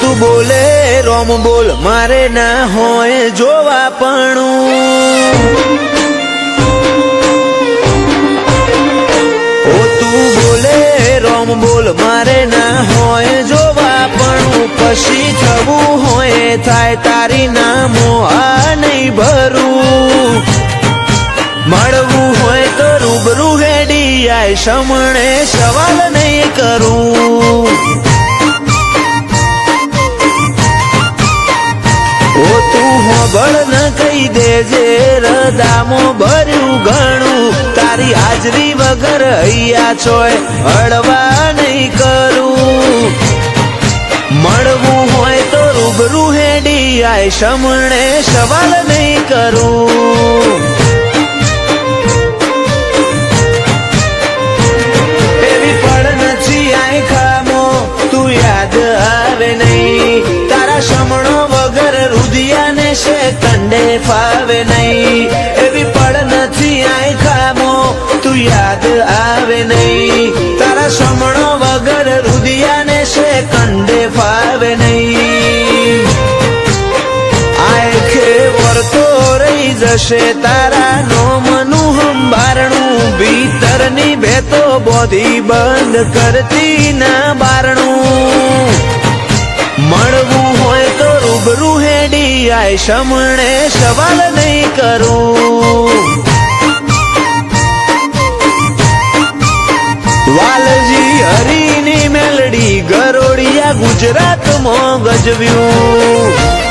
તું બોલે રોમ બોલ મારે ના હોય જોવાપણું ઓ તું બોલે રોમ બોલ મારે ના હોય જોવાપણું પછી થવું હોય થાય તારી નામો આ નહીં ભરું મળવું હોય તો રૂબરૂ હેડી આય સમણે સવાલ નહીં કરું ઓ તું હોબળ ન કહી દેજે રદામો ભર્યું ઘણું તારી હાજરી વગર હૈયા છોય હળવા નહીં કરું મળવું હોય તો રૂબરૂ હેડી આય સમણે સવાલ નહીં કરું એવી પડ નથી આય ખામો તું યાદ આવે નહીં તારા સમણો વગર રુધિયાને છે કંડે ફાવે નહીં એવી પડ નથી આય ખામો તું યાદ આવે નહીં તારા સમણો વગર રુધિયાને છે કંડે ફાવે નહીં આય ખેવર તો રહી જશે તારા નોમનું હંબારણું ભીતરની ભેતો બોધી બંધ કરતી ના બારણું મળવું હોય તો રૂબરૂ હેડી આય સમણે સવાલ નહીં કરું વાલજી હરીની મેલડી ગરોડિયા ગુજરાતમાં ગજવ્યું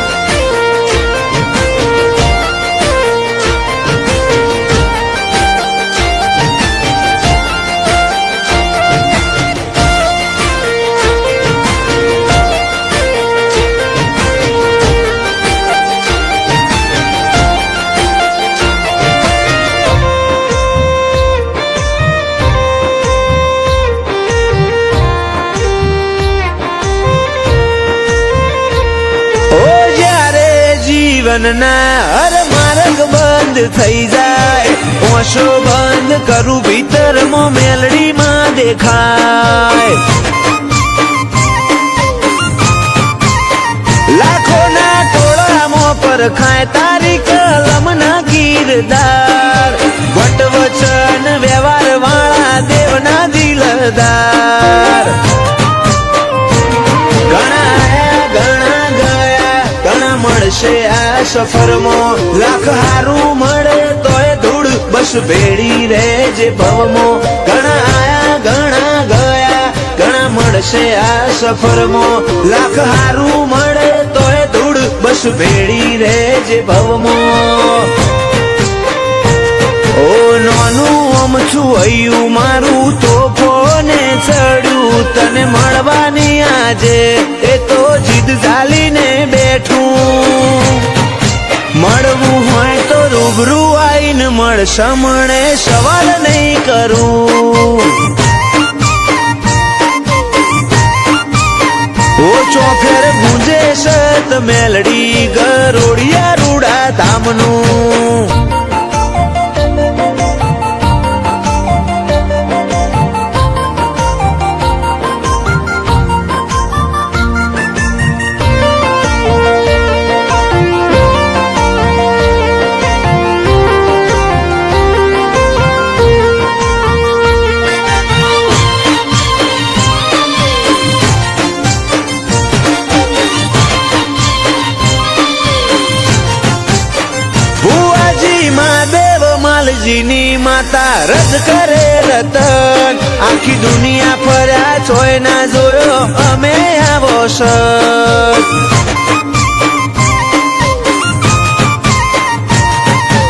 જીવનના હર માર્ગ બંધ થઈ જાય ઓશો બંધ કરું ભીતરમાં મેલડીમાં દેખાય લાખોના ટોળામાં પરખાય તારી કલમના કીરદાર વટવચન વ્યવહાર વાળા દેવના દિલદાર મળશે આ સફરમાં લાખ હારું મળે તોય ધૂળ બસ ભેડી રહેજે ભવમાં ઘણા આયા ઘણા ગયા ઘણા મળશે આ સફરમાં લાખ હારું મળે તોય ધૂળ બસ ભેડી રહેજે ભવમાં ઓ નાનું અમથું હૈયું મારું તોફોને ચડ્યું તને મળવાની આજે એ તો જીદ ઝાલીને બેઠું મળવું હોય તો રૂબરૂ આઈને મળ સમણે સવાલ નહીં કરું ઓ ચોફેર ગુંજે સત મેલડી ગરોડિયા રૂડા ધામનું ની માતા રદ કરે રતન આખી દુનિયા ફર્યા છોય ના જોયો અમે આવો સત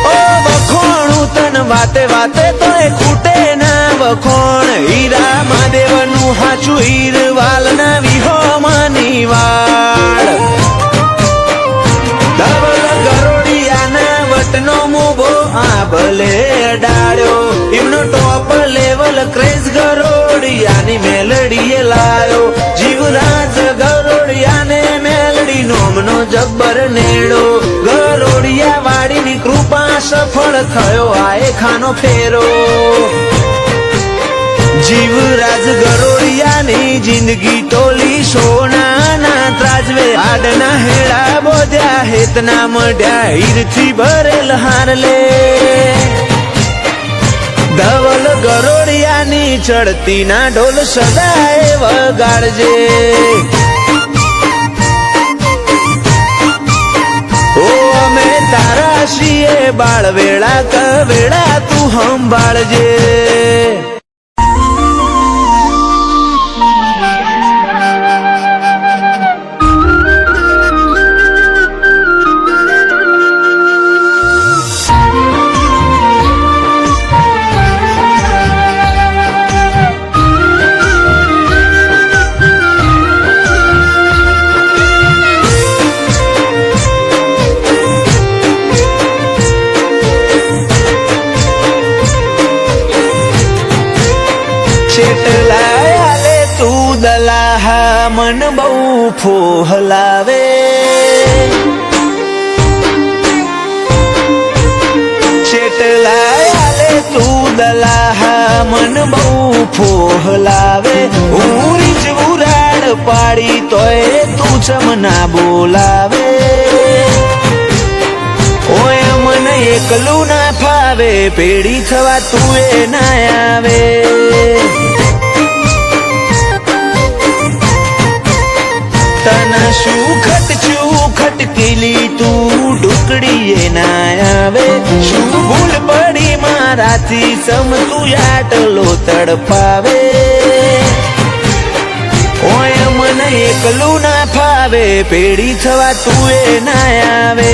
ઓ વખોણું તન વાતે વાતે તોય ખૂટે ના વખોણ હીરા મહાદેવનું હાચું હીર વાલ ના વિહોમાની વાળ ધવલ ગરોડિયાના વટનો મુભો આ ભલે અડાડ્યો એમનો ટોપ લેવલ ક્રેઝ ગરોડિયાની મેલડીએ લાયો જીવરાજ ગરોડિયાને મેલડી નોમનો જબ્બર નેડો ગરોડિયા વાડીની કૃપા સફળ થયો આએ ખાનો ફેરો જીવરાજ ગરોડિયાની જિંદગી તોલી સોનાના ત્રાજ રત્ના મઢ્યા હીરથી ભરેલ હારલે ધવલ ગરોડિયાની ચડતી ના ઢોલ સદાય વગાડજે ઓ અમે તારા છીએ બાળવેળા કવેળા તું સંભાળજે છેટલાયાલે તું દલાહા મન બહુ ફોહલાવે છેટલાયાલે તું દલાહા મન બહુ ફોહલાવે ઉરી જ ઉરાડ પાડી તોય તું ચમના બોલાવે ઓય મને એકલું ના ફાવે પેડી થવા તું એ ના આવે તના શું ખટકેલી તું ઢુકડીએ ના આવે શું ભૂલ પડી મારાથી સમ તું આટલો તડપાવે ઓય મને એકલું ના ફાવે પેડી થવા તું એ ના આવે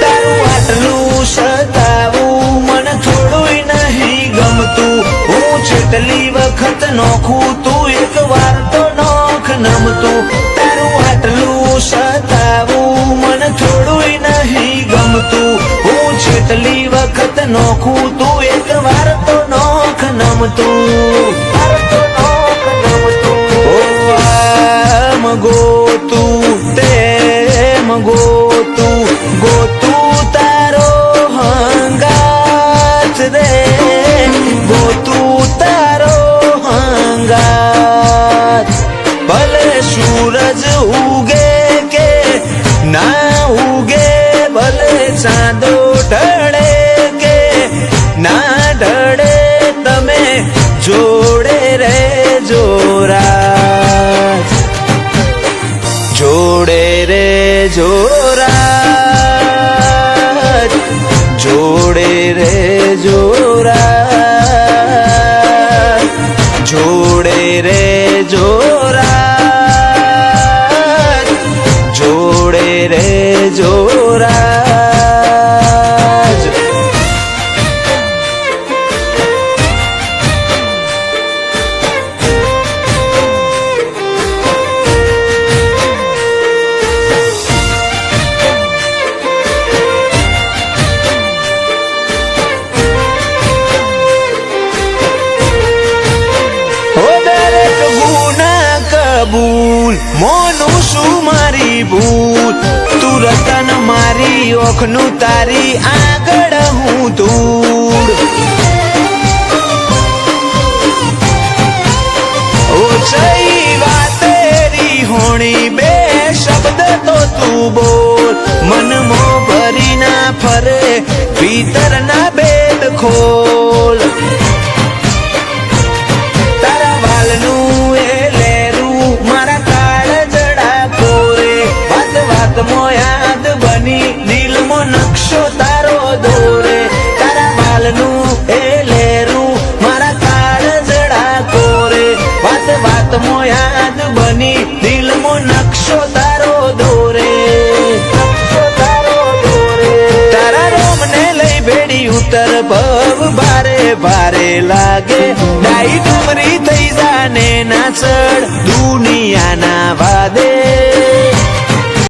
તારું આટલું સતાવું મને થોડું નહીં ગમતું હું છેટલી વખત નોખું તું એક વાર તો નોખ નમતું તારું આટલું સતાવું મને થોડું નહીં ગમતું હું છેટલી વખત નોખું તું એક વાર તો નોખ નમતું આમ ગોતું તેમ ગોતું ગોતું તારો હંગાત રે ગોતું તારો હંગાત ભલે સૂરજ ઉગે કે ના ઉગે ભલે ચાંદો ઢળે કે ના ઢળે તમે જોડે રે જોરાજ જોડે રે જોરાજ જોડે રે જોરાજ જોડે રે જોરાજ જોડે રે જોરાજ કબૂલ મોનું શું મારી ભૂલ તું રતન મારી ઓખનું તારી આગળ હું ધૂળ ઓછઈ વાતેરી હોણી બે શબ્દ તો તું બોલ મનમો ભરી ના ફરે ભીતર ના ભેદ ખોલ તારા વાલનું એ યાદ બની દિલમાં નકશો તારો દોરે તારા વાલનું એ લેરું મારા કાળજડા કોરે વાત વાતમાં યાદ બની દિલમાં નકશો તારો દોરે તારા રોમને લઈ ભેડી ઉતર ભવ ભારે ભારે લાગે